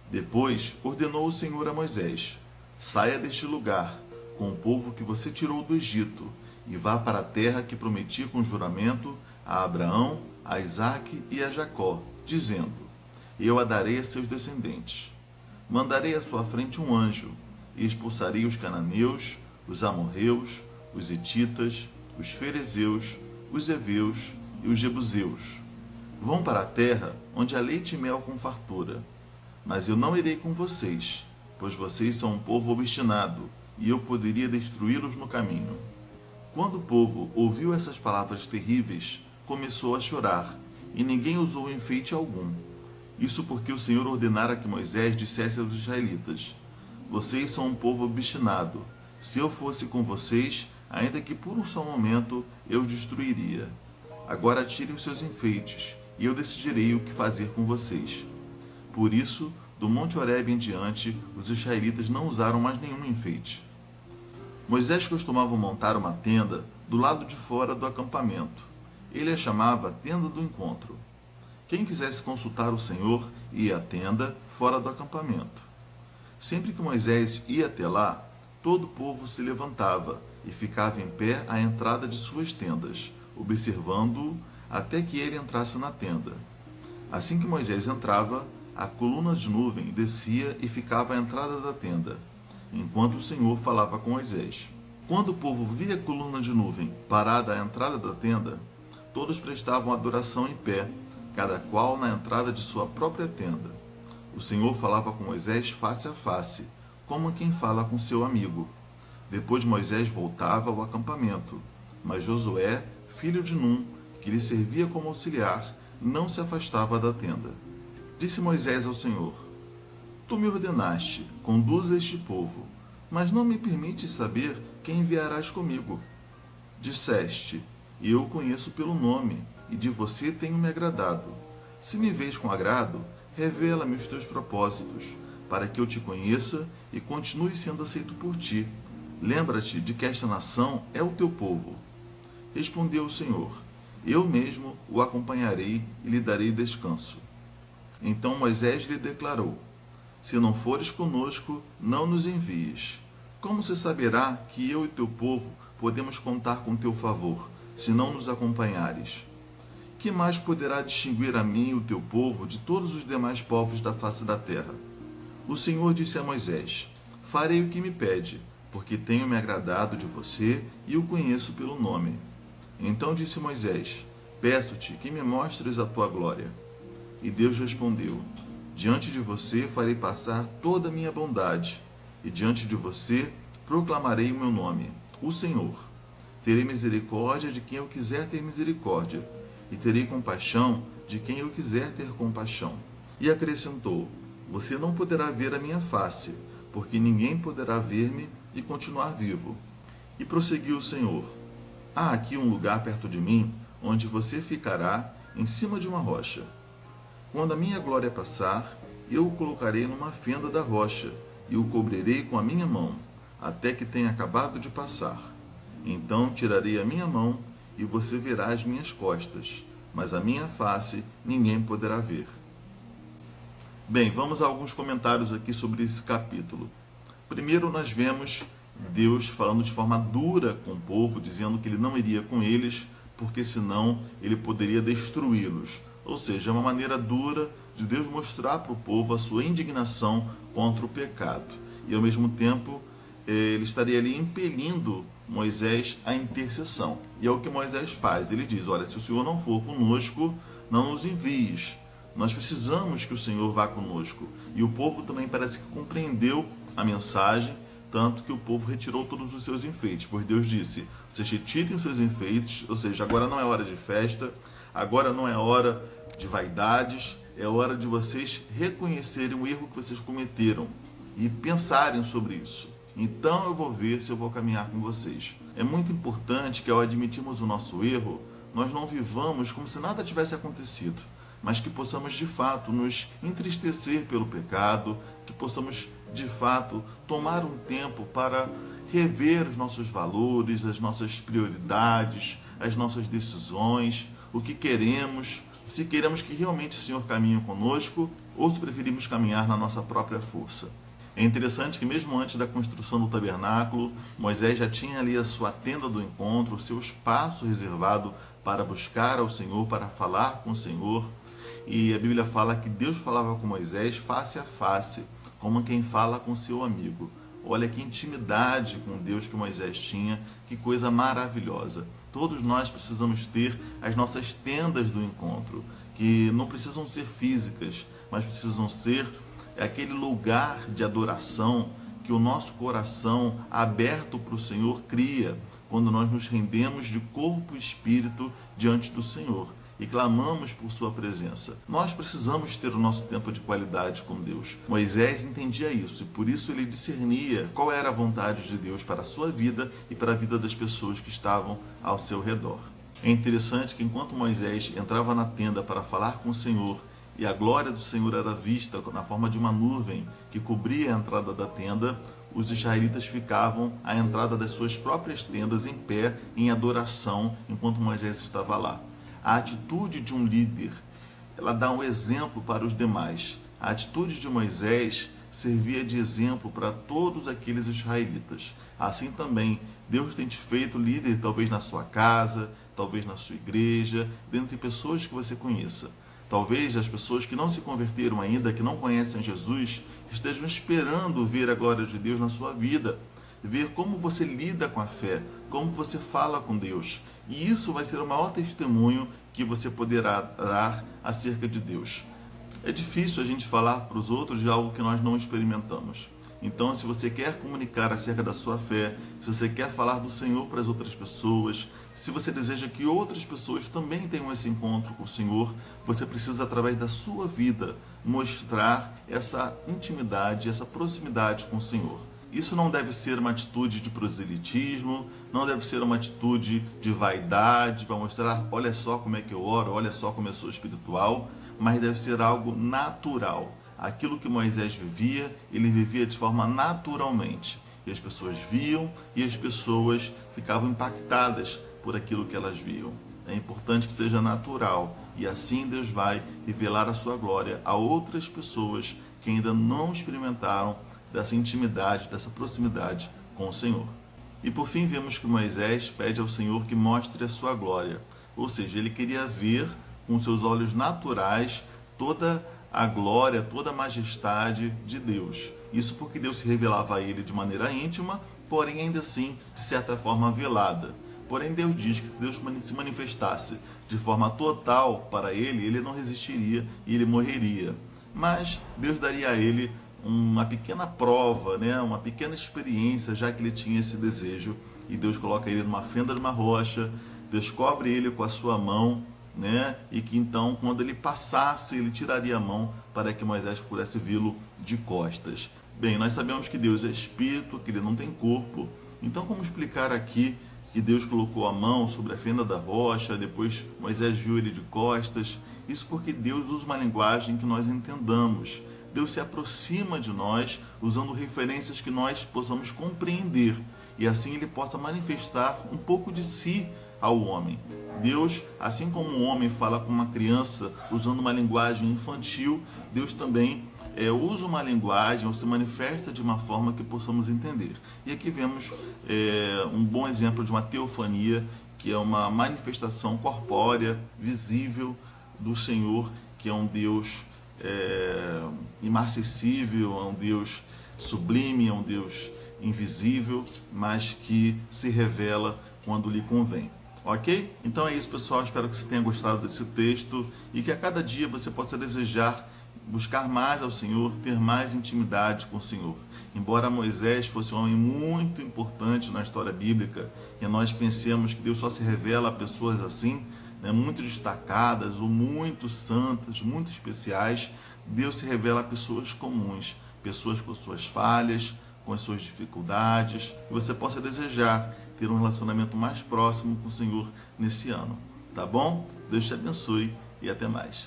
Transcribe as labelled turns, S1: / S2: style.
S1: Depois ordenou o Senhor a Moisés: saia deste lugar, com o povo que você tirou do Egito, e vá para a terra que prometi com juramento a Abraão, a Isaque e a Jacó, dizendo: eu a darei a seus descendentes. Mandarei à sua frente um anjo, e expulsarei os cananeus, os amorreus, os hititas, os ferezeus, os heveus e os jebuseus. Vão para a terra onde há leite e mel com fartura. Mas eu não irei com vocês, pois vocês são um povo obstinado, e eu poderia destruí-los no caminho. Quando o povo ouviu essas palavras terríveis, começou a chorar, e ninguém usou enfeite algum. Isso porque o Senhor ordenara que Moisés dissesse aos israelitas: vocês são um povo obstinado. Se eu fosse com vocês, ainda que por um só momento, eu os destruiria. Agora tirem os seus enfeites, e eu decidirei o que fazer com vocês. Por isso, do Monte Horebe em diante, os israelitas não usaram mais nenhum enfeite. Moisés costumava montar uma tenda do lado de fora do acampamento. Ele a chamava Tenda do Encontro. Quem quisesse consultar o Senhor ia à tenda fora do acampamento. Sempre que Moisés ia até lá, todo o povo se levantava e ficava em pé à entrada de suas tendas, observando-o até que ele entrasse na tenda. Assim que Moisés entrava, a coluna de nuvem descia e ficava à entrada da tenda, enquanto o Senhor falava com Moisés. Quando o povo via a coluna de nuvem parada à entrada da tenda, todos prestavam adoração em pé, cada qual na entrada de sua própria tenda. O Senhor falava com Moisés face a face, como quem fala com seu amigo. Depois Moisés voltava ao acampamento, mas Josué, filho de Num, que lhe servia como auxiliar, não se afastava da tenda. Disse Moisés ao Senhor: tu me ordenaste, conduza este povo, mas não me permites saber quem enviarás comigo. Disseste: eu o conheço pelo nome, e de você tenho me agradado. Se me vês com agrado, revela-me os teus propósitos, para que eu te conheça e continue sendo aceito por ti. Lembra-te de que esta nação é o teu povo. Respondeu o Senhor: eu mesmo o acompanharei e lhe darei descanso. Então Moisés lhe declarou: se não fores conosco, não nos envies. Como se saberá que eu e teu povo podemos contar com teu favor, se não nos acompanhares? Que mais poderá distinguir a mim e o teu povo de todos os demais povos da face da terra? O Senhor disse a Moisés: farei o que me pede, porque tenho me agradado de você e o conheço pelo nome. Então disse Moisés: peço-te que me mostres a tua glória. E Deus respondeu: diante de você farei passar toda a minha bondade, e diante de você proclamarei o meu nome, o Senhor. Terei misericórdia de quem eu quiser ter misericórdia, e terei compaixão de quem eu quiser ter compaixão. E acrescentou: você não poderá ver a minha face, porque ninguém poderá ver-me e continuar vivo. E prosseguiu o Senhor: há aqui um lugar perto de mim, onde você ficará em cima de uma rocha. Quando a minha glória passar, eu o colocarei numa fenda da rocha, e o cobrirei com a minha mão, até que tenha acabado de passar. Então tirarei a minha mão, e você verá as minhas costas, mas a minha face ninguém poderá ver. Bem, vamos a alguns comentários aqui sobre esse capítulo. Primeiro nós vemos Deus falando de forma dura com o povo, dizendo que ele não iria com eles, porque senão ele poderia destruí-los. Ou seja, é uma maneira dura de Deus mostrar para o povo a sua indignação contra o pecado. E ao mesmo tempo, ele estaria ali impelindo Moisés à intercessão. E é o que Moisés faz. Ele diz: olha, se o Senhor não for conosco, não nos envies. Nós precisamos que o Senhor vá conosco. E o povo também parece que compreendeu a mensagem, tanto que o povo retirou todos os seus enfeites, pois Deus disse: vocês retirem os seus enfeites, ou seja, agora não é hora de festa, agora não é hora de vaidades, é hora de vocês reconhecerem o erro que vocês cometeram e pensarem sobre isso. Então eu vou ver se eu vou caminhar com vocês. É muito importante que ao admitirmos o nosso erro, nós não vivamos como se nada tivesse acontecido, mas que possamos de fato nos entristecer pelo pecado, que possamos de fato tomar um tempo para rever os nossos valores, as nossas prioridades, as nossas decisões, o que queremos, se queremos que realmente o Senhor caminhe conosco ou se preferimos caminhar na nossa própria força. É interessante que mesmo antes da construção do tabernáculo, Moisés já tinha ali a sua tenda do encontro, o seu espaço reservado para buscar ao Senhor, para falar com o Senhor. E a Bíblia fala que Deus falava com Moisés face a face, como quem fala com seu amigo. Olha que intimidade com Deus que Moisés tinha, que coisa maravilhosa. Todos nós precisamos ter as nossas tendas do encontro, que não precisam ser físicas, mas precisam ser aquele lugar de adoração que o nosso coração aberto para o Senhor cria, quando nós nos rendemos de corpo e espírito diante do Senhor e clamamos por sua presença. Nós precisamos ter o nosso tempo de qualidade com Deus. Moisés entendia isso e por isso ele discernia qual era a vontade de Deus para a sua vida e para a vida das pessoas que estavam ao seu redor. É interessante que enquanto Moisés entrava na tenda para falar com o Senhor e a glória do Senhor era vista na forma de uma nuvem que cobria a entrada da tenda, os israelitas ficavam à entrada das suas próprias tendas em pé, em adoração, enquanto Moisés estava lá. A atitude de um líder, ela dá um exemplo para os demais. A atitude de Moisés servia de exemplo para todos aqueles israelitas. Assim também, Deus tem te feito líder, talvez na sua casa, talvez na sua igreja, dentre pessoas que você conheça. Talvez as pessoas que não se converteram ainda, que não conhecem Jesus, estejam esperando ver a glória de Deus na sua vida, ver como você lida com a fé, como você fala com Deus. E isso vai ser o maior testemunho que você poderá dar acerca de Deus. É difícil a gente falar para os outros de algo que nós não experimentamos. Então, se você quer comunicar acerca da sua fé, se você quer falar do Senhor para as outras pessoas, se você deseja que outras pessoas também tenham esse encontro com o Senhor, você precisa, através da sua vida, mostrar essa intimidade, essa proximidade com o Senhor. Isso não deve ser uma atitude de proselitismo, não deve ser uma atitude de vaidade, para mostrar, olha só como é que eu oro, olha só como eu sou espiritual, mas deve ser algo natural. Aquilo que Moisés vivia, ele vivia de forma naturalmente. E as pessoas viam e as pessoas ficavam impactadas por aquilo que elas viam. É importante que seja natural e assim Deus vai revelar a sua glória a outras pessoas que ainda não experimentaram dessa intimidade, dessa proximidade com o Senhor. E por fim vemos que Moisés pede ao Senhor que mostre a sua glória, ou seja, ele queria ver com seus olhos naturais toda a glória, toda a majestade de Deus. Isso porque Deus se revelava a ele de maneira íntima, porém ainda assim, de certa forma, velada. Porém Deus diz que se Deus se manifestasse de forma total para ele, ele não resistiria e ele morreria. Mas Deus daria a ele uma pequena prova, uma pequena experiência, já que ele tinha esse desejo. E Deus coloca ele numa fenda de uma rocha, Deus cobre ele com a sua mão, e que então, quando ele passasse, ele tiraria a mão para que Moisés pudesse vê-lo de costas. Bem, nós sabemos que Deus é espírito, que ele não tem corpo. Então, como explicar aqui que Deus colocou a mão sobre a fenda da rocha, depois Moisés viu ele de costas? Isso porque Deus usa uma linguagem que nós entendamos. Deus se aproxima de nós usando referências que nós possamos compreender e assim ele possa manifestar um pouco de si ao homem. Deus, assim como um homem fala com uma criança usando uma linguagem infantil, Deus também usa uma linguagem ou se manifesta de uma forma que possamos entender. E aqui vemos um bom exemplo de uma teofania, que é uma manifestação corpórea, visível do Senhor, que é um Deus imarcessível, é um Deus sublime, é um Deus invisível, mas que se revela quando lhe convém. Ok? Então é isso, pessoal. Espero que você tenha gostado desse texto e que a cada dia você possa desejar buscar mais ao Senhor, ter mais intimidade com o Senhor. Embora Moisés fosse um homem muito importante na história bíblica e nós pensemos que Deus só se revela a pessoas assim, muito destacadas ou muito santas, muito especiais, Deus se revela a pessoas comuns, pessoas com suas falhas, com as suas dificuldades, que você possa desejar ter um relacionamento mais próximo com o Senhor nesse ano. Tá bom? Deus te abençoe e até mais.